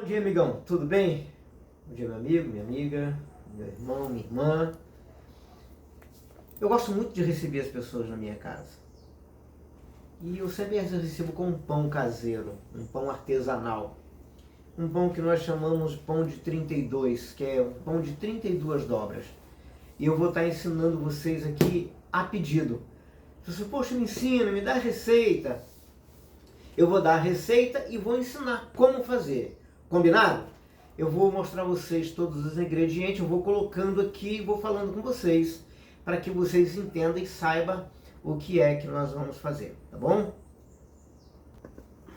Bom dia, amigão. Tudo bem? Bom dia, meu amigo, minha amiga, meu irmão, minha irmã. Eu gosto muito de receber as pessoas na minha casa. E eu sempre as recebo com um pão caseiro, um pão artesanal. Um pão que nós chamamos de pão de 32, que é um pão de 32 dobras. E eu vou estar ensinando vocês aqui a pedido. Você, poxa, me ensina, me dá a receita. Eu vou dar a receita e vou ensinar como fazer. Combinado? Eu vou mostrar a vocês todos os ingredientes, eu vou colocando aqui e vou falando com vocês, para que vocês entendam e saibam o que é que nós vamos fazer, tá bom?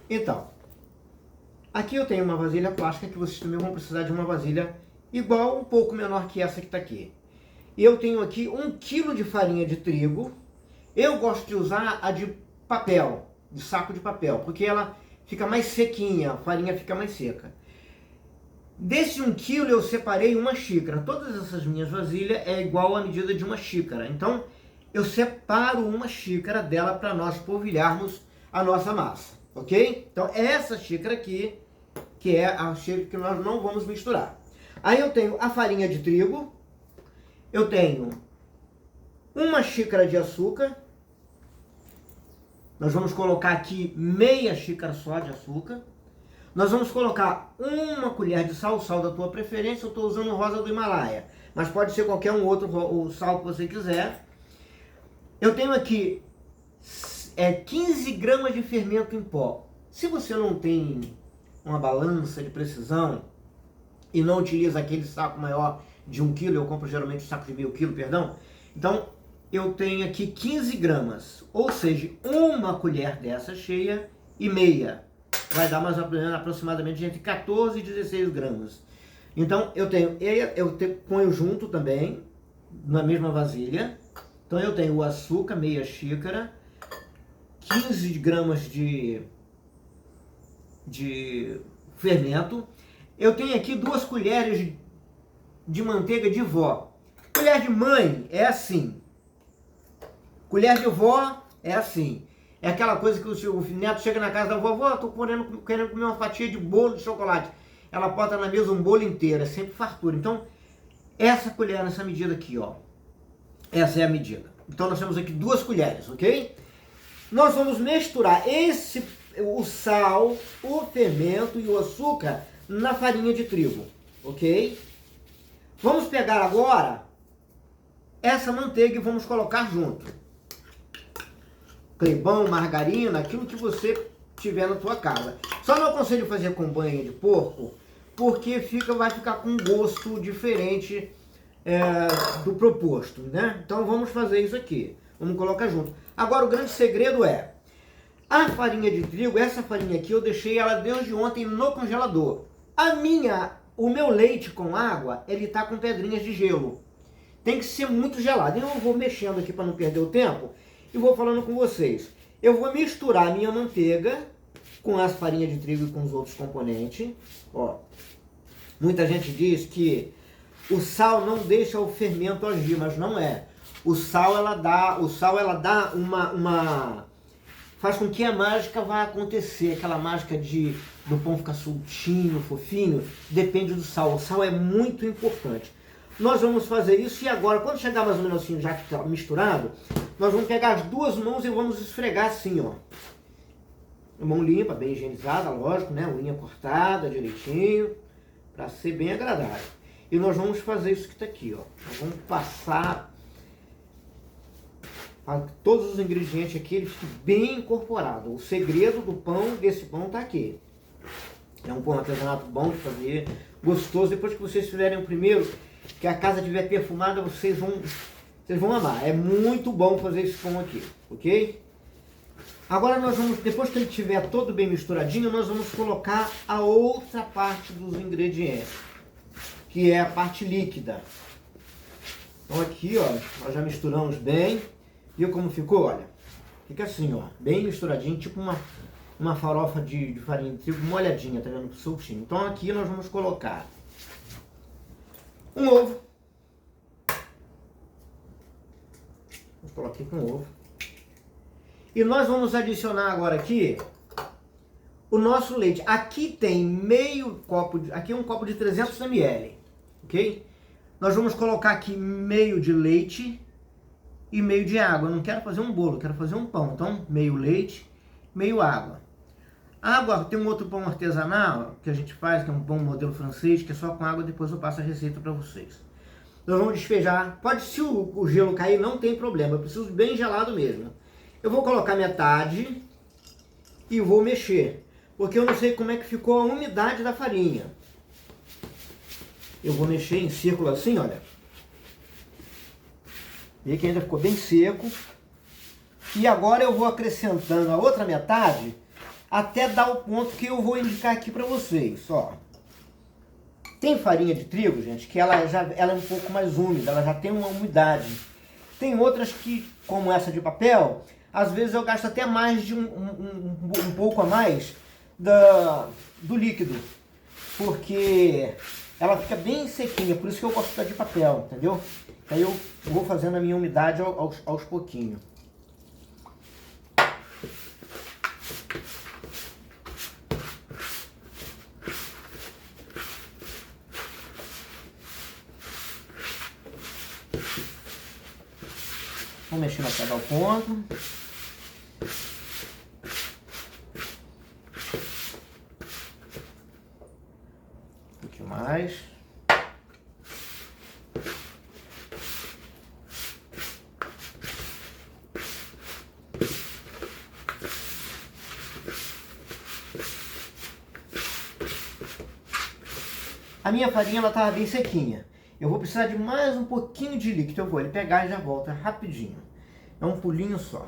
Então, aqui eu tenho uma vasilha plástica, que vocês também vão precisar de uma vasilha igual, um pouco menor que essa que está aqui. E eu tenho aqui 1 kg de farinha de trigo. Eu gosto de usar a de papel, de saco de papel, porque ela fica mais sequinha, a farinha fica mais seca. Desse 1 kg eu separei 1 xícara. Todas essas minhas vasilhas é igual à medida de 1 xícara. Então eu separo 1 xícara dela para nós polvilharmos a nossa massa, ok? Então é essa xícara aqui, que é a xícara que nós não vamos misturar. Aí eu tenho a farinha de trigo, eu tenho 1 xícara de açúcar. Nós vamos colocar aqui meia xícara só de açúcar. Nós vamos colocar 1 colher de sal, o sal da tua preferência. Eu estou usando o rosa do Himalaia, mas pode ser qualquer um outro o sal que você quiser. Eu tenho aqui 15 gramas de fermento em pó. Se você não tem uma balança de precisão e não utiliza aquele saco maior de 1 kg, eu compro geralmente um saco de meio quilo, perdão. Então eu tenho aqui 15 gramas, ou seja, 1 colher dessa cheia e meia. Vai dar mais aproximadamente entre 14 e 16 gramas. Então eu ponho junto também, na mesma vasilha. Então eu tenho o açúcar, meia xícara, 15 gramas de fermento. Eu tenho aqui 2 colheres de manteiga de vó. Colher de mãe é assim. Colher de vó é assim. É aquela coisa que o neto chega na casa da vovó, estou querendo comer uma fatia de bolo de chocolate. Ela bota na mesa um bolo inteiro, é sempre fartura. Então, essa colher, nessa medida aqui, ó. Essa é a medida. Então, nós temos aqui 2 colheres, ok? Nós vamos misturar o sal, o fermento e o açúcar na farinha de trigo, ok? Vamos pegar agora essa manteiga e vamos colocar junto. Cleibão, margarina, aquilo que você tiver na tua casa. Só não aconselho fazer com banha de porco, porque vai ficar com um gosto diferente do proposto, né? Então vamos fazer isso aqui. Vamos colocar junto. Agora o grande segredo é a farinha de trigo. Essa farinha aqui eu deixei ela desde ontem no congelador. O meu leite com água, ele tá com pedrinhas de gelo. Tem que ser muito gelado. Então eu vou mexendo aqui para não perder o tempo e vou falando com vocês. Eu vou misturar a minha manteiga com as farinhas de trigo e com os outros componentes. Ó, muita gente diz que o sal não deixa o fermento agir, mas não é. O sal ela dá uma faz com que a mágica vá acontecer, aquela mágica do pão ficar soltinho, fofinho, depende do sal. O sal é muito importante. Nós vamos fazer isso e agora, quando chegar mais ou menos assim, já que está misturado, nós vamos pegar as 2 mãos e vamos esfregar assim, ó. Mão limpa, bem higienizada, lógico, né? Unha cortada direitinho, para ser bem agradável. E nós vamos fazer isso que está aqui, ó. Nós vamos passar todos os ingredientes aqui, ele fica bem incorporado. O segredo desse pão está aqui. É um pão artesanato bom de fazer, gostoso. Depois que vocês fizerem o primeiro, que a casa estiver perfumada, vocês vão amar. É muito bom fazer esse pão aqui, ok? Agora nós vamos, depois que ele estiver todo bem misturadinho, nós vamos colocar a outra parte dos ingredientes, que é a parte líquida. Então aqui, ó, nós já misturamos bem. Viu como ficou? Olha, fica assim, ó, bem misturadinho, tipo uma farofa de farinha de trigo molhadinha, tá vendo? Soltinho. Então aqui nós vamos colocar um ovo. Vou colocar aqui com ovo. E nós vamos adicionar agora aqui o nosso leite. Aqui tem meio copo, aqui é um copo de 300 ml, ok? Nós vamos colocar aqui meio de leite e meio de água. Eu não quero fazer um bolo, quero fazer um pão. Então, meio leite, meio água. Água, tem um outro pão artesanal que a gente faz, que é um pão modelo francês, que é só com água, depois eu passo a receita para vocês. Nós vamos despejar, pode, se o gelo cair, não tem problema, eu preciso bem gelado mesmo. Eu vou colocar metade e vou mexer, porque eu não sei como é que ficou a umidade da farinha. Eu vou mexer em círculo assim, olha. Vê que ainda ficou bem seco. E agora eu vou acrescentando a outra metade, até dar o ponto que eu vou indicar aqui para vocês, ó. Tem farinha de trigo, gente, que ela é um pouco mais úmida, ela já tem uma umidade. Tem outras que, como essa de papel, às vezes eu gasto até mais de um pouco a mais do líquido, porque ela fica bem sequinha, por isso que eu gosto da de papel, entendeu? Aí eu vou fazendo a minha umidade aos pouquinhos. Vou mexendo até dar o ponto. Um pouquinho mais. A minha farinha ela estava bem sequinha. Eu vou precisar de mais um pouquinho de líquido. Eu vou ele pegar e já volta rapidinho. É um pulinho só.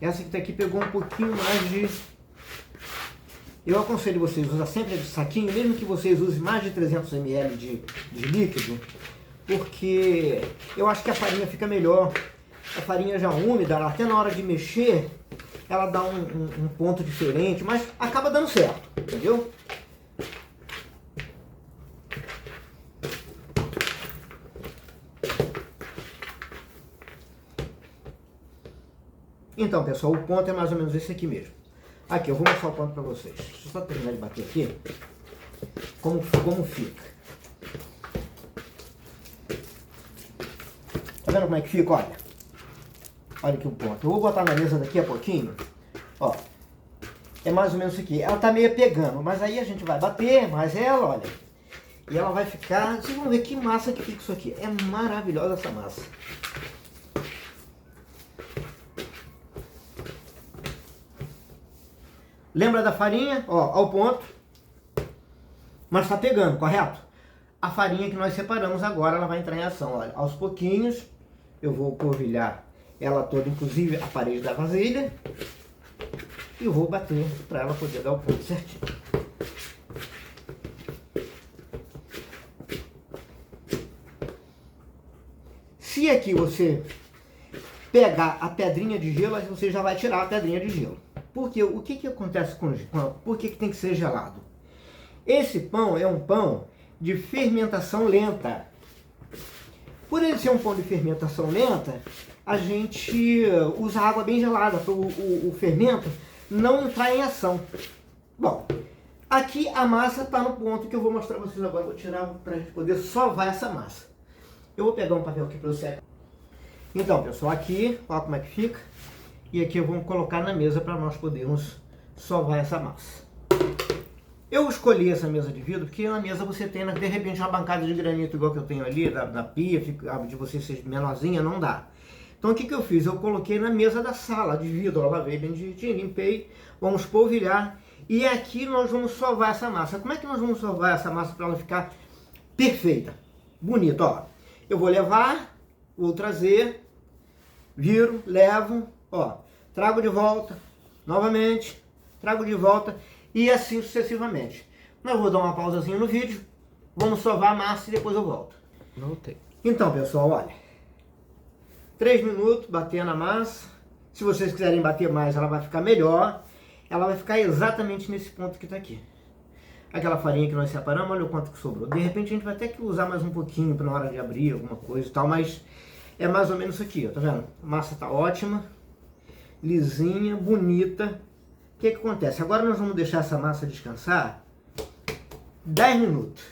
Essa que tá aqui pegou um pouquinho mais de... Eu aconselho vocês a usar sempre de saquinho, mesmo que vocês usem mais de 300 ml de líquido, porque eu acho que a farinha fica melhor. A farinha já úmida, até na hora de mexer, ela dá um ponto diferente, mas acaba dando certo, entendeu? Então, pessoal, o ponto é mais ou menos esse aqui mesmo. Aqui, eu vou mostrar o ponto para vocês. Deixa eu só terminar de bater aqui. Como fica. Tá vendo como é que fica? Olha. Olha aqui o ponto. Eu vou botar na mesa daqui a pouquinho. Ó. É mais ou menos isso aqui. Ela tá meio pegando, mas aí a gente vai bater mais ela, olha. E ela vai ficar... Vocês vão ver que massa que fica isso aqui. É maravilhosa essa massa. Lembra da farinha? Ó, ao ponto. Mas tá pegando, correto? A farinha que nós separamos agora, ela vai entrar em ação. Olha, aos pouquinhos, eu vou polvilhar ela toda, inclusive a parede da vasilha. E vou bater para ela poder dar o ponto certinho. Se aqui você pegar a pedrinha de gelo, aí você já vai tirar a pedrinha de gelo. Porque o que acontece com o pão? Por que tem que ser gelado? Esse pão é um pão de fermentação lenta. Por ele ser um pão de fermentação lenta, a gente usa água bem gelada para o fermento não entrar em ação. Bom, aqui a massa está no ponto que eu vou mostrar para vocês agora. Vou tirar para a gente poder sovar essa massa. Eu vou pegar um papel aqui para você. Então, pessoal, aqui, olha como é que fica. E aqui eu vou colocar na mesa para nós podermos sovar essa massa. Eu escolhi essa mesa de vidro porque na mesa você tem, de repente, uma bancada de granito igual que eu tenho ali, da pia, de você ser menorzinha, não dá. Então o que eu fiz? Eu coloquei na mesa da sala de vidro, eu lavei bem direitinho, limpei, vamos polvilhar. E aqui nós vamos sovar essa massa. Como é que nós vamos sovar essa massa para ela ficar perfeita? Bonita, ó. Eu vou levar, vou trazer, viro, levo, ó, trago de volta, novamente, trago de volta e assim sucessivamente. Eu vou dar uma pausazinha no vídeo, vamos sovar a massa e depois eu volto. Voltei. Então, pessoal, olha, 3 minutos batendo a massa. Se vocês quiserem bater mais, ela vai ficar melhor. Ela vai ficar exatamente nesse ponto que está aqui. aquela farinha que nós separamos, olha o quanto que sobrou. De repente a gente vai ter que usar mais um pouquinho na hora de abrir alguma coisa e tal, mas é mais ou menos isso aqui, ó, tá vendo? A massa tá ótima, lisinha, bonita. O que que acontece? Agora nós vamos deixar essa massa descansar 10 minutos.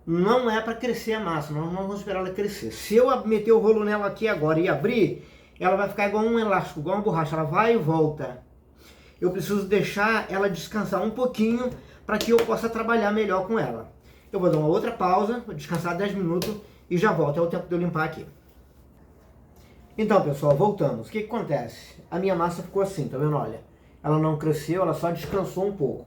Não é para crescer a massa, nós não vamos esperar ela crescer. Se eu meter o rolo nela aqui agora e abrir, ela vai ficar igual um elástico, igual uma borracha, ela vai e volta. Eu preciso deixar ela descansar um pouquinho para que eu possa trabalhar melhor com ela. Eu vou dar uma outra pausa, vou descansar 10 minutos e já volto. É o tempo de eu limpar aqui. Então, pessoal, voltamos. O que que acontece? A minha massa ficou assim, tá vendo? Olha, ela não cresceu, ela só descansou um pouco.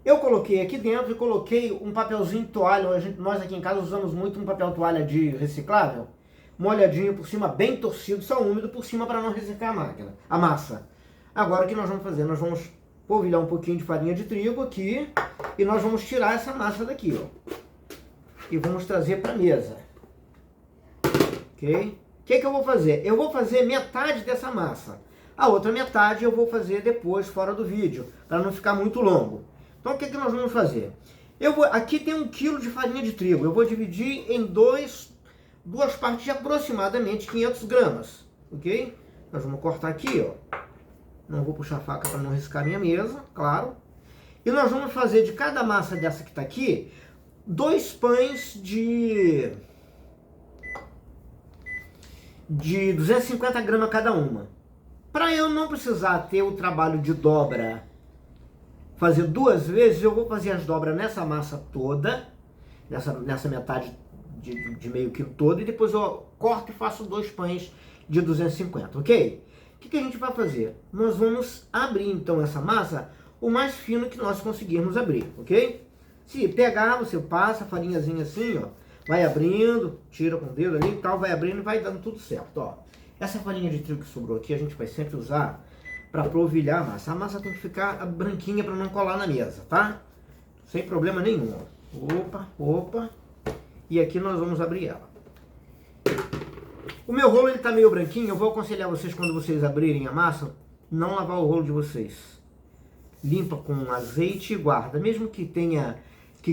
Eu coloquei aqui dentro e coloquei um papelzinho toalha. Nós aqui em casa usamos muito um papel toalha de reciclável, molhadinho por cima, bem torcido, só úmido por cima para não ressecar a massa. Agora o que nós vamos fazer? Nós vamos polvilhar um pouquinho de farinha de trigo aqui e nós vamos tirar essa massa daqui, ó. E vamos trazer para a mesa. Ok? O que que eu vou fazer? Eu vou fazer metade dessa massa. A outra metade eu vou fazer depois, fora do vídeo, para não ficar muito longo. Então o que que nós vamos fazer? Aqui tem 1 kg de farinha de trigo. Eu vou dividir em duas partes de aproximadamente 500 gramas. Ok? Nós vamos cortar aqui, ó. Não vou puxar a faca para não riscar minha mesa, claro. E nós vamos fazer de cada massa dessa que está aqui, 2 pães de 250 gramas cada uma. Para eu não precisar ter o trabalho de dobra, fazer 2 vezes, eu vou fazer as dobras nessa massa toda, nessa metade de meio quilo todo, e depois eu corto e faço 2 pães de 250, ok? O que que a gente vai fazer? Nós vamos abrir então essa massa o mais fino que nós conseguirmos abrir, ok? Se pegar, você passa a farinhazinha assim, ó, vai abrindo, tira com o dedo ali e tal, vai abrindo e vai dando tudo certo, ó. Essa farinha de trigo que sobrou aqui a gente vai sempre usar para polvilhar a massa. A massa tem que ficar branquinha para não colar na mesa, tá? Sem problema nenhum, ó. Opa, opa. E aqui nós vamos abrir ela. O meu rolo ele tá meio branquinho, eu vou aconselhar vocês quando vocês abrirem a massa, não lavar o rolo de vocês. Limpa com azeite e guarda, mesmo que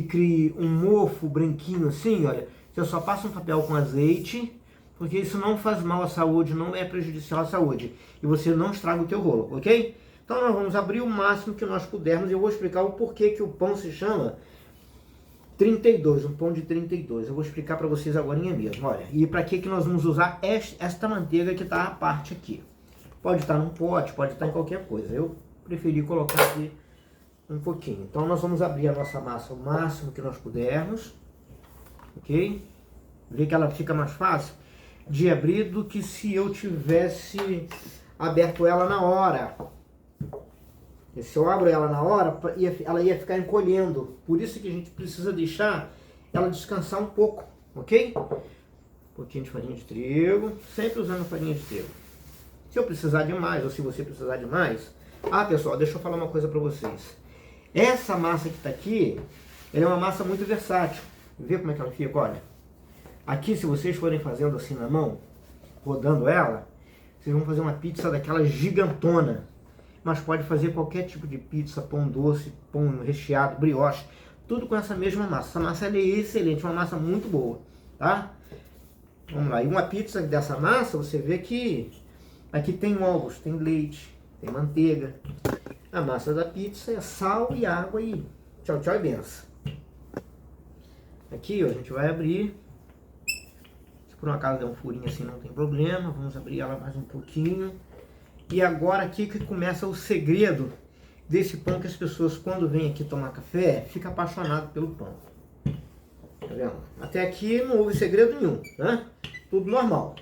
crie um mofo branquinho assim, olha, você só passa um papel com azeite, porque isso não faz mal à saúde, não é prejudicial à saúde, e você não estraga o teu rolo, ok? Então nós vamos abrir o máximo que nós pudermos e eu vou explicar o porquê que o pão se chama 32, um pão de 32. Eu vou explicar para vocês agora mesmo, olha. E para que nós vamos usar esta manteiga que está a parte aqui. Pode estar num pote, pode estar em qualquer coisa. Eu preferi colocar aqui um pouquinho. Então nós vamos abrir a nossa massa o máximo que nós pudermos. Ok? Vê que ela fica mais fácil de abrir do que se eu tivesse aberto ela na hora. E se eu abro ela na hora, ela ia ficar encolhendo. Por isso que a gente precisa deixar ela descansar um pouco, ok? Um pouquinho de farinha de trigo, sempre usando farinha de trigo. Se eu precisar de mais, ou se você precisar de mais... Ah, pessoal, deixa eu falar uma coisa para vocês. Essa massa que está aqui, ela é uma massa muito versátil. Vê como é que ela fica, olha. Aqui, se vocês forem fazendo assim na mão, rodando ela, vocês vão fazer uma pizza daquela gigantona. Mas pode fazer qualquer tipo de pizza, pão doce, pão recheado, brioche, tudo com essa mesma massa. Essa massa é excelente, uma massa muito boa, tá? Vamos lá, e uma pizza dessa massa, você vê que aqui tem ovos, tem leite, tem manteiga. A massa da pizza é sal e água e tchau, tchau e benção. Aqui, ó, a gente vai abrir. Se por um acaso der um furinho assim, não tem problema. Vamos abrir ela mais um pouquinho. E agora aqui que começa o segredo desse pão, que as pessoas quando vêm aqui tomar café, ficam apaixonadas pelo pão. Tá vendo? Até aqui não houve segredo nenhum, né? Tudo normal.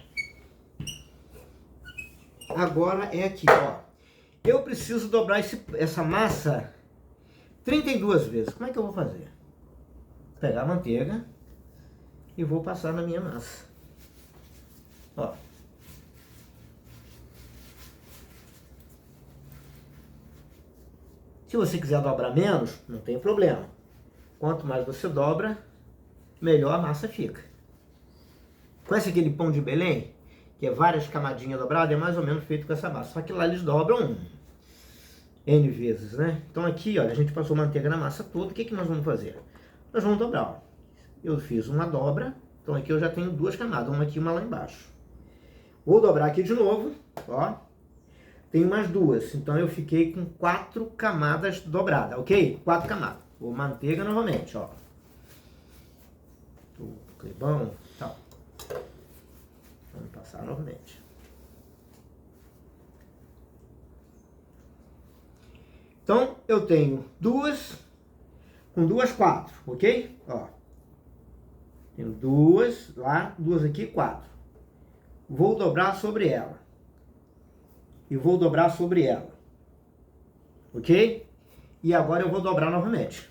Agora é aqui, ó. Eu preciso dobrar essa massa 32 vezes. Como é que eu vou fazer? Vou pegar a manteiga e vou passar na minha massa. Ó. Se você quiser dobrar menos, não tem problema. Quanto mais você dobra, melhor a massa fica. Conhece aquele pão de Belém? Que é várias camadinhas dobradas? É mais ou menos feito com essa massa. Só que lá eles dobram N vezes, né? Então aqui, olha, a gente passou manteiga na massa toda. O que nós vamos fazer? Nós vamos dobrar, ó. Eu fiz uma dobra, então aqui eu já tenho duas camadas, uma aqui e uma lá embaixo. Vou dobrar aqui de novo, ó. Tenho mais duas, então eu fiquei com 4 camadas dobradas, ok? 4 camadas. Vou manteiga novamente, ó. O clipão, tal. Vamos passar novamente. Então, eu tenho duas, com duas, 4, ok? Ó. Tenho duas lá, duas aqui, 4. Vou dobrar sobre ela. E vou dobrar sobre ela. Ok? E agora eu vou dobrar novamente.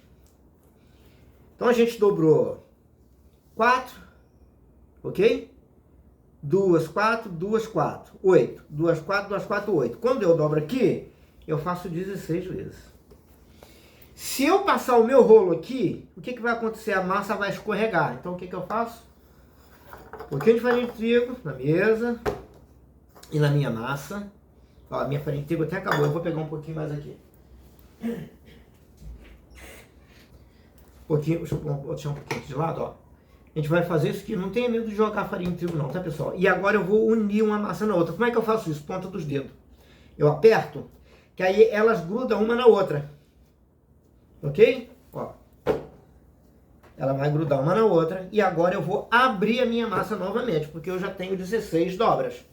Então, a gente dobrou 4, ok? 2, 4, 2, 4, 8. 2, 4, 2, 4, 8. Quando eu dobro aqui, eu faço 16 vezes. Se eu passar o meu rolo aqui, o que vai acontecer? A massa vai escorregar. Então, o que eu faço? Um pouquinho de farinha de trigo na mesa e na minha massa. Ó, a minha farinha de trigo até acabou. Eu vou pegar um pouquinho mais aqui. Deixa eu deixar um pouquinho aqui de lado, ó. A gente vai fazer isso aqui. Não tenha medo de jogar farinha de trigo não, tá, pessoal? E agora eu vou unir uma massa na outra. Como é que eu faço isso? Ponta dos dedos. Eu aperto, que aí elas grudam uma na outra. Ok? Ó. Ela vai grudar uma na outra. E agora eu vou abrir a minha massa novamente, porque eu já tenho 16 dobras.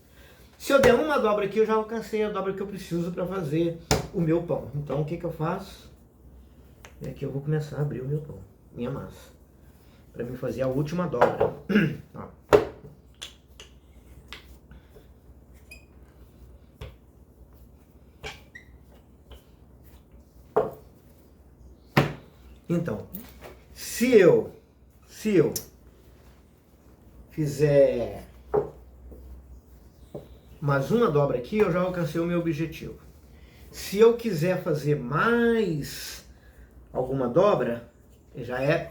Se eu der uma dobra aqui, eu já alcancei a dobra que eu preciso para fazer o meu pão. Então, o que eu faço? E aqui eu vou começar a abrir o meu pão, minha massa, para mim fazer a última dobra. Ó. Então, se eu fizer mais uma dobra aqui, eu já alcancei o meu objetivo. Se eu quiser fazer mais alguma dobra, já é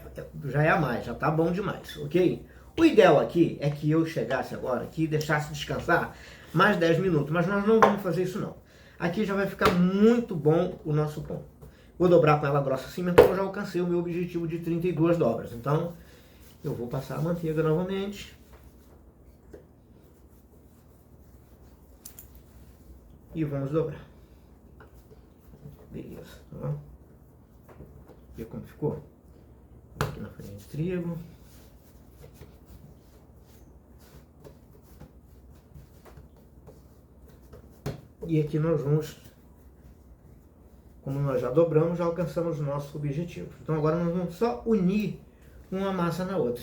a mais, já tá bom demais, ok? O ideal aqui é que eu chegasse agora aqui e deixasse descansar mais 10 minutos, mas nós não vamos fazer isso não. Aqui já vai ficar muito bom o nosso pão. Vou dobrar com ela grossa assim, mas eu já alcancei o meu objetivo de 32 dobras. Então, eu vou passar a manteiga novamente. E vamos dobrar. Beleza. Ó. Vê como ficou? Aqui na farinha de trigo. E aqui nós vamos, como nós já dobramos, já alcançamos o nosso objetivo. Então agora nós vamos só unir uma massa na outra.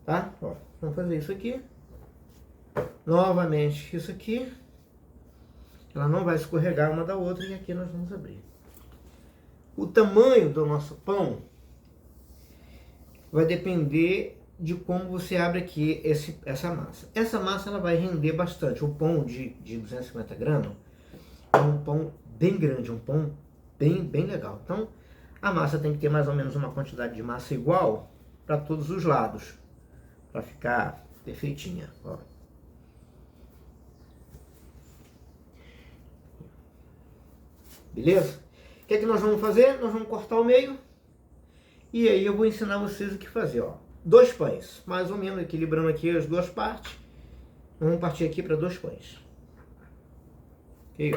Tá? Ó, vamos fazer isso aqui. Novamente isso aqui. Ela não vai escorregar uma da outra e aqui nós vamos abrir. O tamanho do nosso pão vai depender de como você abre aqui essa massa. Essa massa ela vai render bastante. O pão de 250 gramas é um pão bem grande, um pão bem legal. Então, a massa tem que ter mais ou menos uma quantidade de massa igual para todos os lados, para ficar perfeitinha. Ó. Beleza? O que é que nós vamos fazer? Nós vamos cortar o meio e aí eu vou ensinar vocês o que fazer. Ó. 2 pães, mais ou menos equilibrando aqui as duas partes. Vamos partir aqui para 2 pães. Ok,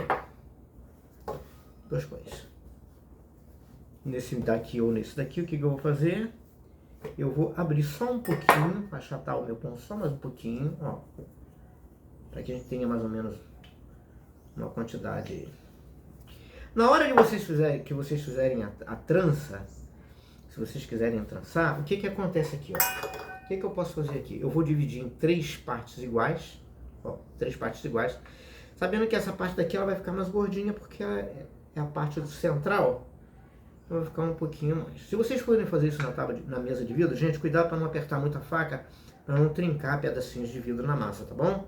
ó. 2 pães. Nesse daqui ou nesse daqui, o que eu vou fazer? Eu vou abrir só um pouquinho, achatar o meu pão só mais um pouquinho, ó. Para que a gente tenha mais ou menos uma quantidade. Na hora de vocês fizerem a trança, se vocês quiserem trançar, o que acontece aqui, ó? O que eu posso fazer aqui? Eu vou dividir em 3 partes iguais, ó, 3 partes iguais, sabendo que essa parte daqui ela vai ficar mais gordinha porque é a parte do central, então vai ficar um pouquinho mais. Se vocês forem fazer isso na mesa de vidro, gente, cuidado para não apertar muito a faca, para não trincar pedacinhos de vidro na massa, tá bom?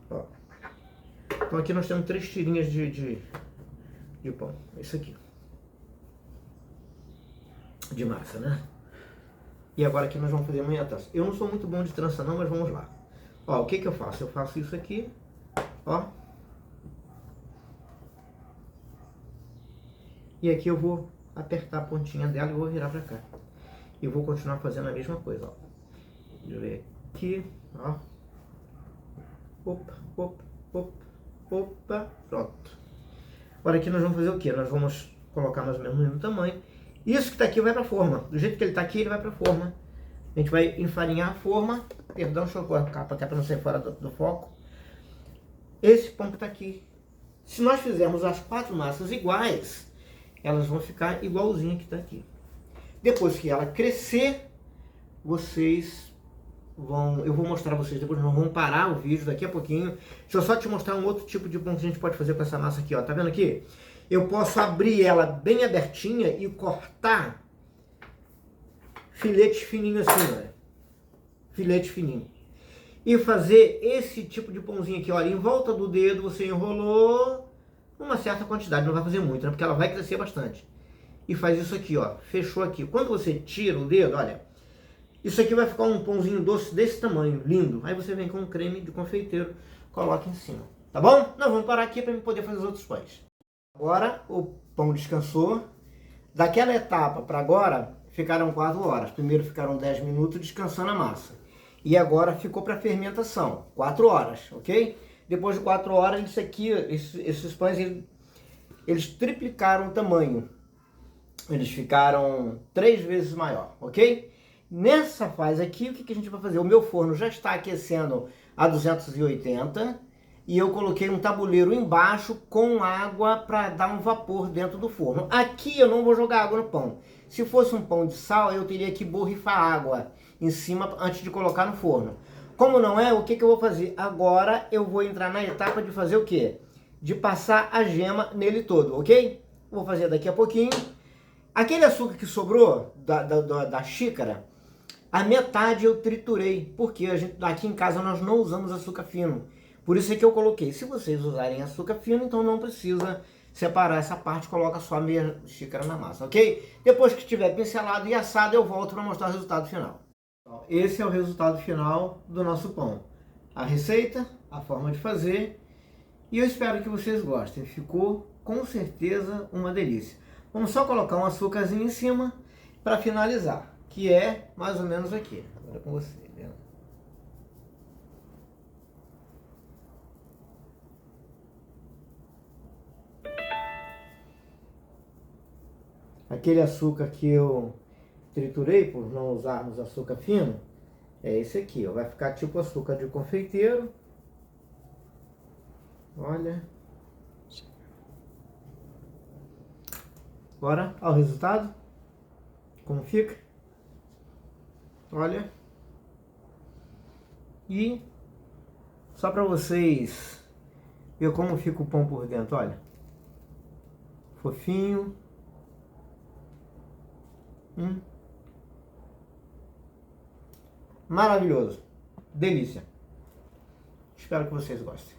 Ó. Então aqui nós temos 3 tirinhas de pão, isso aqui, de massa, né? E agora aqui nós vamos fazer amanhã a trança. Eu não sou muito bom de trança não, mas vamos lá. Ó, o que eu faço? Eu faço isso aqui, ó. E aqui eu vou apertar a pontinha dela e vou virar pra cá. E vou continuar fazendo a mesma coisa, ó. Deixa eu ver aqui, ó. Opa, opa, opa, opa, pronto. Agora aqui nós vamos fazer o que? Nós vamos colocar mais ou menos no mesmo tamanho. Isso que tá aqui vai pra forma. Do jeito que ele tá aqui, ele vai pra forma. A gente vai enfarinhar a forma. Perdão, deixa eu pôr a capa aqui para não sair fora do foco. Esse pão que tá aqui. Se nós fizermos as 4 massas iguais, elas vão ficar igualzinha que tá aqui. Depois que ela crescer, vocês vão... Eu vou mostrar a vocês depois, nós vamos parar o vídeo daqui a pouquinho. Deixa eu só te mostrar um outro tipo de pão que a gente pode fazer com essa massa aqui, ó. Tá vendo aqui? Eu posso abrir ela bem abertinha e cortar filete fininho assim, olha. Filete fininho. E fazer esse tipo de pãozinho aqui, olha. Em volta do dedo você enrolou uma certa quantidade, não vai fazer muito, né? Porque ela vai crescer bastante. E faz isso aqui, ó. Fechou aqui. Quando você tira o dedo, olha. Isso aqui vai ficar um pãozinho doce desse tamanho, lindo. Aí você vem com um creme de confeiteiro, coloca em cima. Tá bom? Nós vamos parar aqui para eu poder fazer os outros pães. Agora o pão descansou. Daquela etapa para agora, ficaram 4 horas. Primeiro ficaram 10 minutos descansando a massa. E agora ficou para fermentação, 4 horas, ok? Depois de 4 horas, isso aqui, esses pães, eles triplicaram o tamanho. Eles ficaram 3 vezes maior, ok? Nessa fase aqui, o que a gente vai fazer? O meu forno já está aquecendo a 280 e eu coloquei um tabuleiro embaixo com água para dar um vapor dentro do forno. Aqui eu não vou jogar água no pão. Se fosse um pão de sal, eu teria que borrifar água em cima antes de colocar no forno. Como não é, o que eu vou fazer? Agora eu vou entrar na etapa de fazer o quê? De passar a gema nele todo, ok? Vou fazer daqui a pouquinho. Aquele açúcar que sobrou da xícara, a metade eu triturei, porque aqui em casa nós não usamos açúcar fino. Por isso é que eu coloquei. Se vocês usarem açúcar fino, então não precisa separar essa parte, coloca só meia xícara na massa, ok? Depois que estiver pincelado e assado, eu volto para mostrar o resultado final. Esse é o resultado final do nosso pão. A receita, a forma de fazer, e eu espero que vocês gostem. Ficou com certeza uma delícia. Vamos só colocar um açúcarzinho em cima para finalizar, que é mais ou menos aqui. Agora com você, né? Aquele açúcar que eu triturei por não usarmos açúcar fino, é esse aqui, ó. Vai ficar tipo açúcar de confeiteiro. Olha. Bora ao resultado. Como fica? Olha. E só para vocês ver como fica o pão por dentro, olha. Fofinho. Maravilhoso. Delícia. Espero que vocês gostem.